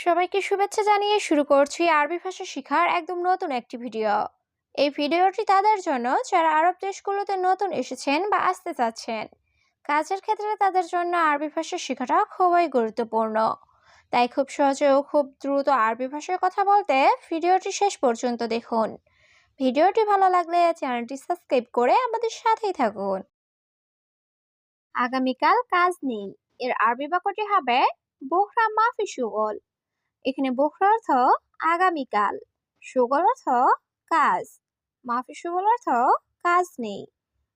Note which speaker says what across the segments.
Speaker 1: সবাইকে শুভেচ্ছা জানিয়ে শুরু করছি আরবি ভাষা শেখার একদম নতুন একটি ভিডিও। এই ভিডিওটি তাদের জন্য যারা আরব দেশগুলোতে নতুন এসেছেন বা আসতে চাচ্ছেন। কাজের ক্ষেত্রে তাদের জন্য আরবি ভাষা শেখাটা খুবই গুরুত্বপূর্ণ। তাই খুব সহজে ও খুব দ্রুত আরবি ভাষায় কথা বলতে ভিডিওটি শেষ পর্যন্ত দেখুন। ভিডিওটি ভালো লাগলে চ্যানেলটি সাবস্ক্রাইব করে আমাদের সাথেই থাকুন। আগামীকাল কাজ নেই এর আরবি বাক্যটি হবে বুকরা মাফি শুগল। এখানে বুকরা অর্থ আগামীকাল, শুগল অর্থ কাজ, মাফি শুগল অর্থ কাজ নেই।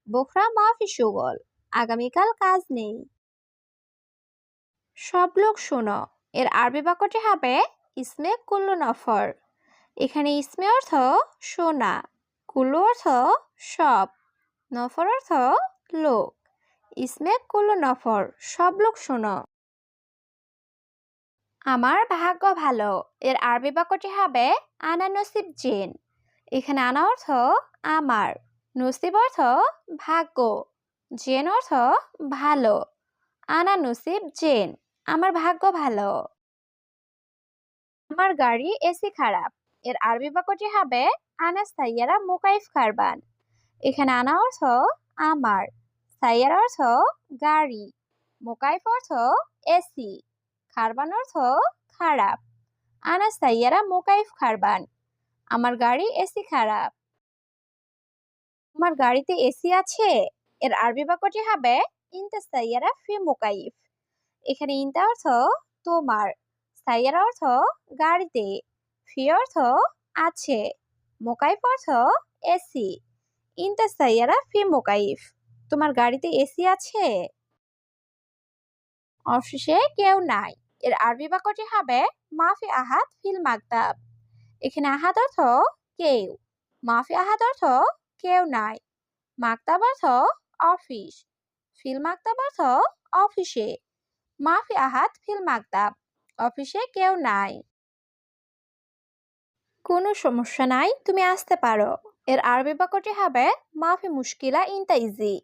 Speaker 1: বুকরা মাফি শুগল, আগামীকাল কাজ নেই। সব লোক শোনো এর আরবি বাক্যটি হবে ইসমে কুল্লু নফর। এখানে ইসমে অর্থ শোনা, কুল্লু অর্থ সব, নফর অর্থ লোক। ইসমে কুল্লু নফর, সব লোক শোনো। আমার ভাগ্য ভালো এর আরবি বাক্যটি হবে আনা নসিব জেন। এখানে আনা অর্থ আমার, নসিব অর্থ ভাগ্য, জেন অর্থ ভালো। আনা নসিব জেন, আমার ভাগ্য ভালো। আমার গাড়ি এসি খারাপ এর আরবি বাক্যটি হবে আনা সাইয়ারা মুকাইফ খারবান। এখানে আনা অর্থ আমার, সাইয়ারা অর্থ গাড়ি, মুকাইফ অর্থ এসি, খারবান অর্থ খারাপ। আনা সাইয়ারা মুকাইফ খারবান, আমার গাড়ি এসি খারাপ। আমার গাড়িতে এসি আছে এর আরবি বাক্যটি হবে ইনতা সাইয়ারা ফি মুকাইফ। এখানে ইনতা অর্থ তোমার, সাইয়ারা অর্থ গাড়িতে, ফি অর্থ আছে, মুকাইফ অর্থ এসি। ইনতা সাইয়ারা ফি মুকাইফ, তোমার গাড়িতে এসি আছে। অফিসে কেউ নাই এর আরবি বাক্যটি হবে মাফি আহাদ ফিল মাকতাব। এখানে আহাদ অর্থ কেউ, মাফি আহাদ অর্থ কেউ নাই, মাকতাব অর্থ অফিস, ফিল মাকতাব অর্থ অফিসে। মাফি আহাদ ফিল মাকতাব, অফিসে কেউ নাই। কোনো সমস্যা নাই, তুমি আসতে পারো এর আরবি বাক্যটি হবে মাফি মুশকিলা ইনতা ইজি।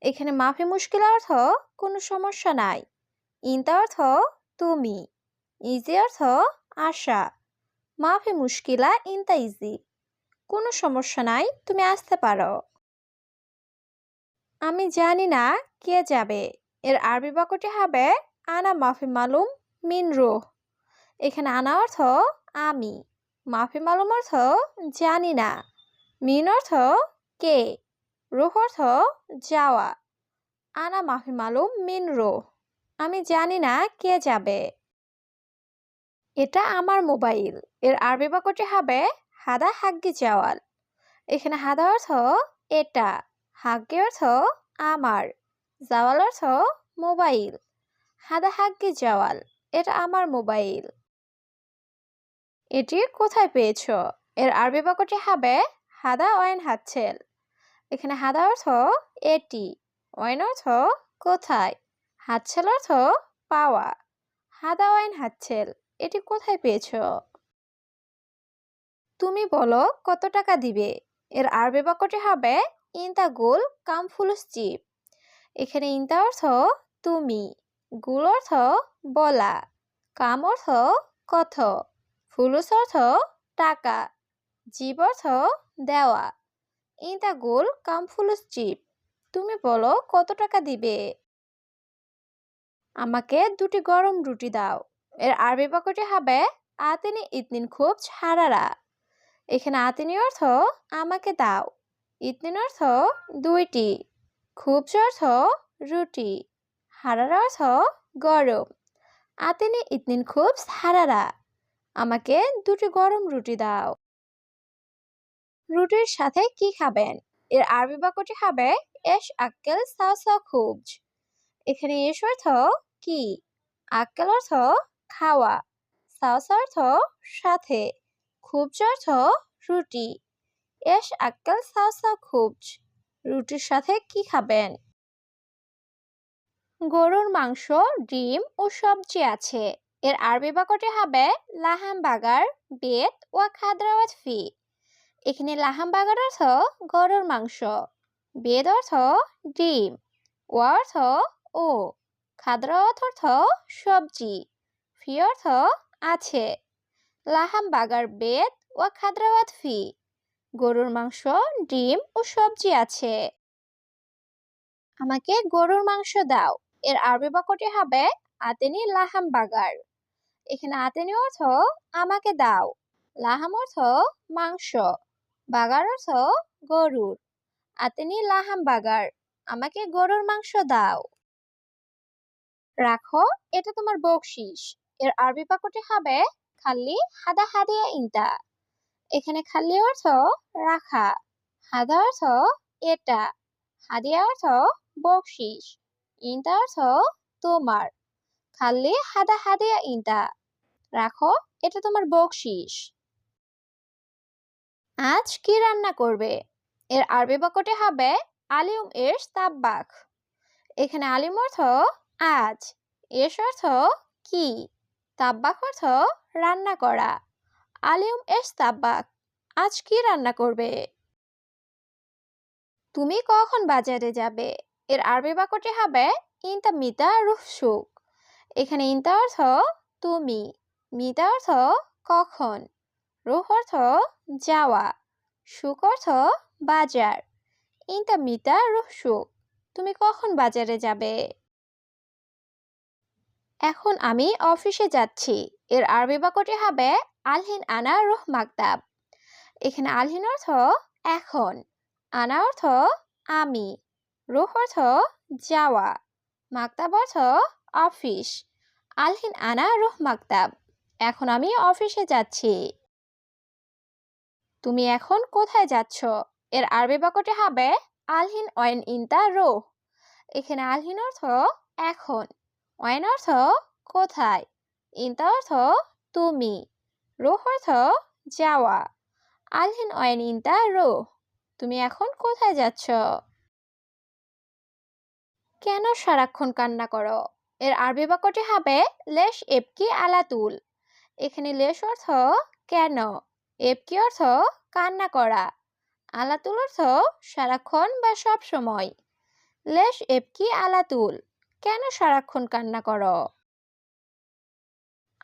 Speaker 1: এখানে মাফি মুশকিলা অর্থ কোনো সমস্যা নাই, ইনতা অর্থ তুমি, ইজি অর্থ আশা। মাফি মুশকিলা ইনতা ইজি, কোনো সমস্যা নাই, তুমি আসতে পারো। আমি জানি না কে যাবে এর আরবি বাক্যটি হবে আনা মাফি মালুম মিন রুহ। এখানে আনা অর্থ আমি, মাফি মালুম অর্থ জানি না, মিন অর্থ কে, রুহ অর্থ যাওয়া। আনা মাফি মালুম মিন রুহ, আমি জানি না কে যাবে। এটা আমার মোবাইল এর আরবি বাক্যটি হবে হাদা হাগ্গি জাওয়াল। এখানে হাদা অর্থ এটা, হাগ্গি অর্থ আমার, জাওয়াল অর্থ মোবাইল। হাদা হাগ্গি জাওয়াল, এটা আমার মোবাইল। এটি কোথায় পেয়েছো এর আরবি বাক্যটি হবে হাদা ওয়াইন হাতছেল। এখানে হাদা অর্থ এটি, ওয়াইন অর্থ কোথায়, হাতছেল অর্থ পাওয়া। হাদা ওয়াইন হাতছেল, এটি কোথায় পেয়েছো। তুমি বলো কত টাকা দিবে এর আরবি বাক্যটি হবে ইনতা গুল কাম ফুলুস জিব। এখানে ইনতা অর্থ তুমি, গুল অর্থ বলা, কাম অর্থ কত, ফুলুস অর্থ টাকা, জিব অর্থ দেওয়া। ইনতা গুল কাম ফুলুস জিব, তুমি বলো কত টাকা দিবে। আমাকে দুটি গরম রুটি দাও এর আরবি বাক্যটি হবে আতিনি ইতনিন খুব ছাড়ারা। এখানে আতিনি অর্থ আমাকে দাও, ইতনিন অর্থ দুইটি, খুব অর্থ রুটি, হারারা অর্থ গরম। আতিনি ইতনিন খুব হারারা, আমাকে দুটি গরম রুটি দাও। রুটির সাথে কি খাবেন এর আরবি বাক্যটি হবে এশ আক্কেল সাওসা খুবজ। এখানে এশ অর্থ কি, আক্কেল অর্থ খাওয়া, সাওসা অর্থ সাথে, খুবজ অর্থ রুটি। এশ আক্কেল সাওসা খুবজ, রুটির সাথে কি খাবেন। গরুর মাংস, ডিম ও সবজি আছে এর আরবি বাক্যটি হবে লাহাম বাগার বেত ও খাদরাওয়াত ফি। এখানে লাহাম বাগার অর্থ গরুর মাংস, বেদ অর্থ ডিম, ও অর্থ ও, খাদরাওয়াত অর্থ সবজি, ফি অর্থ আছে। লাহাম বাগার বেত ও খাদ্রাওয়াত ফি, গরুর মাংস, ডিম ও সবজি আছে। আমাকে গরুর মাংস দাও, এর আরবি বাক্যটি হবে আতেনি লাহাম বাগার। এখানে আতেনি অর্থ আমাকে দাও, লাহাম অর্থ মাংস, বাগার অর্থ গরুর। আতেনি লাহাম বাগার, আমাকে গরুর মাংস দাও। রাখো, এটা তোমার বকশিস। এর আরবি বাক্যটি হবে খাল্লি হাদা হাদিয়া ইনতা। এখানে খাল্লি অর্থ রাখা, হাদা অর্থ এটা, হাদিয়া অর্থ বকশিস, ইনতা অর্থ তোমার। খাল্লি হাদা হাদিয়া ইনতা, রাখো, এটা তোমার বকশিস। আজ কি রান্না করবে? এর আরবি বাক্যটি হবে আলিউম এর তাব্বাক। এখানে আলিম অর্থ আজ, এস অর্থ কি, তাব্বাক অর্থ রান্না করা। আলিউম এস তাব্বাক, আজ কি রান্না করবে? তুমি কখন বাজারে যাবে? এর আরবি বাক্যটি হবে ইনতা মিতা রুহ সুক। এখানে ইনতা অর্থ তুমি, মিতা অর্থ কখন, রুহ অর্থ যাওয়া, সুক অর্থ বাজার। ইনতা মিতা রুহ সুক, তুমি কখন বাজারে যাবে? এখন আমি অফিসে যাচ্ছি। এর আরবি বাক্যটি হবে আলহিন আনা রুহ মাকতাব। এখানে আলহিন অর্থ এখন, আনা অর্থ আমি, রুহ অর্থ যাওয়া, মাকতাব অর্থ অফিস। আলহিন আনা রুহ মাকতাব, এখন আমি অফিসে যাচ্ছি। তুমি এখন কোথায় যাচ্ছ? এর আরবি বাক্যটি হবে আলহিন ওয়াইন ইনতা রুহ। এখানে আলহিন অর্থ এখন, ওয়াইন অর্থ কোথায়, ইনতা অর্থ তুমি, রুহ অর্থ যাওয়া। আলহিন ওয়াইন ইনতা রুহ, তুমি এখন কোথায় যাচ্ছ? কেন সারাক্ষণ কান্না করো? এর আরবি বাক্যটি হবে লেশ এবকি আলাতুল। এখানে লেশ অর্থ কেন, এবকি অর্থ কান্না করা, আলাতুল অর্থ সারাক্ষণ বা সব সময়। লেশ এবকি আলাতুল, কেন সারাক্ষণ কান্না করো?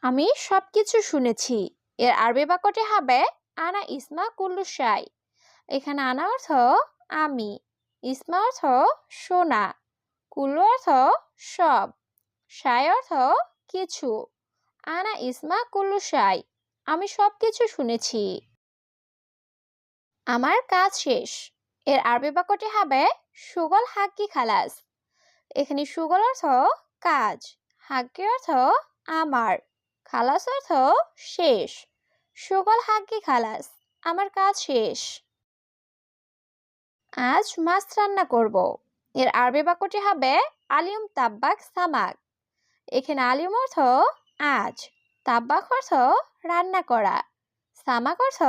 Speaker 1: আমি সবকিছু শুনেছি। এর আরবি বাক্যটি হবে আনা ইসমা কুল্লু শাই। এখানে আনা অর্থ আমি, ইসমা অর্থ শোনা, কুল্লু অর্থ সব, শাই অর্থ কিছু। আনা ইসমা কুল্লু শাই, আমি সবকিছু শুনেছি। আমার কাজ শেষ। এর আরবি বাক্যটি হবে সুগল হাক্কি খালাস। এখানে সুগল অর্থ কাজ, হাক্কি অর্থ আমার, খালাস অর্থ শেষ। সুগল হাক্কি খালাস, আমার কাজ শেষ। আজ মাছ রান্না করব। এর আরবি বাক্যটি হবে আলিউম তাব্বাক সামাক। এখানে আলিউম অর্থ আজ, তাব্বাক অর্থ রান্না করা, সামাক অর্থ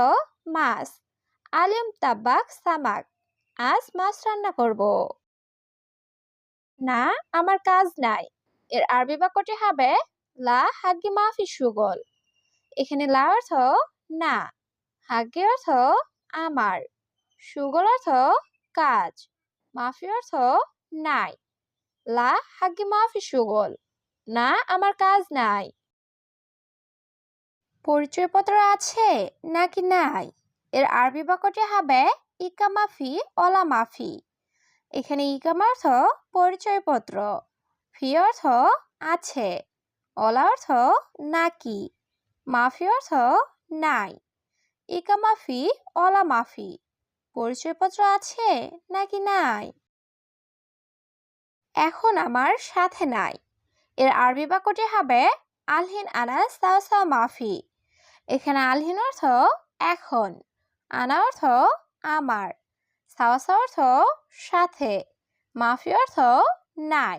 Speaker 1: মাছ। আলিউম তাব্বাক সামাক, আজ মাছ রান্না করব। না, আমার কাজ নাই। এর আরবি বাক্যটি হবে লা হাগ্গি মাফি সুগল। এখানে লা অর্থ না, হাগ্গি অর্থ আমার, সুগল অর্থ কাজ, মাফি অর্থ নাই। লা হাগ্গি মাফি সুগল, না, আমার কাজ নাই। পরিচয়পত্র আছে নাকি নাই? এর আরবি বাক্যটি হবে ইকামাফি অলা মাফি। এখানে ইকামা অর্থ পরিচয়পত্র, ফি অর্থ আছে, অলা অর্থ নাকি, মাফি অর্থ নাই। ইকামাফি অলা মাফি, পরিচয়পত্র আছে নাকি নাই? এখন আমার সাথে নাই। এর আরবি বাক্যটি হবে আলহিন আনা সাওসা মাফি। এখানে আলহিন অর্থ এখন, আনা অর্থ আমার, সাওসা অর্থ সাথে, মাফি অর্থ নাই।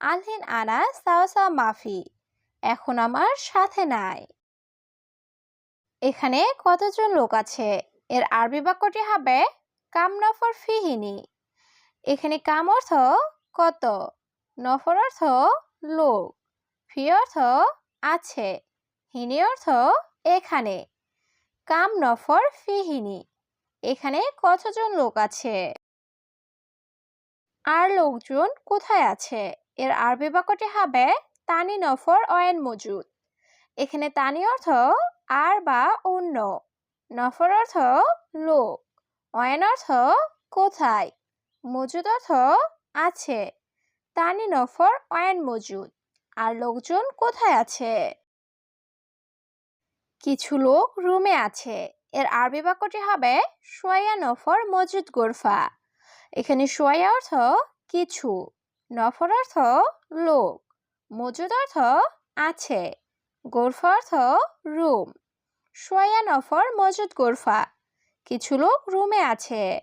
Speaker 1: আলহিন আনা সাওসা মাফি, এখন আমার সাথে নাই। এখানে কতজন লোক আছে? এর আরবি বাক্যটি হবে কাম নফর ফিহিনি। এখানে কাম অর্থ কত, নফর অর্থ লোক, ফি অর্থ আছে, হিনি অর্থ এখানে। কাম নফর ফিহিনি, এখানে কতজন লোক আছে? আর লোকজন কোথায় আছে? এর আরবি বাক্যটি হবে তানি নফর অয়েন মজুদ। এখানে তানি অর্থ আর বা অন্য, নফর অর্থ লোক, অয়েন অর্থ কোথায়, মজুদ অর্থ আছে। তানি নফর অয়েন মজুদ, আর লোকজন কোথায় আছে? কিছু লোক রুমে আছে, এর আরবি বাক্যটি হবে শোয়া নফর মজুদ গোরফা। এখানে শোয়া অর্থ কিছু, নফর অর্থ লোক, মজুদ অর্থ আছে, গোরফা অর্থ রুম। শোয়া নফর মজুদ গোরফা, কিছু লোক রুমে আছে।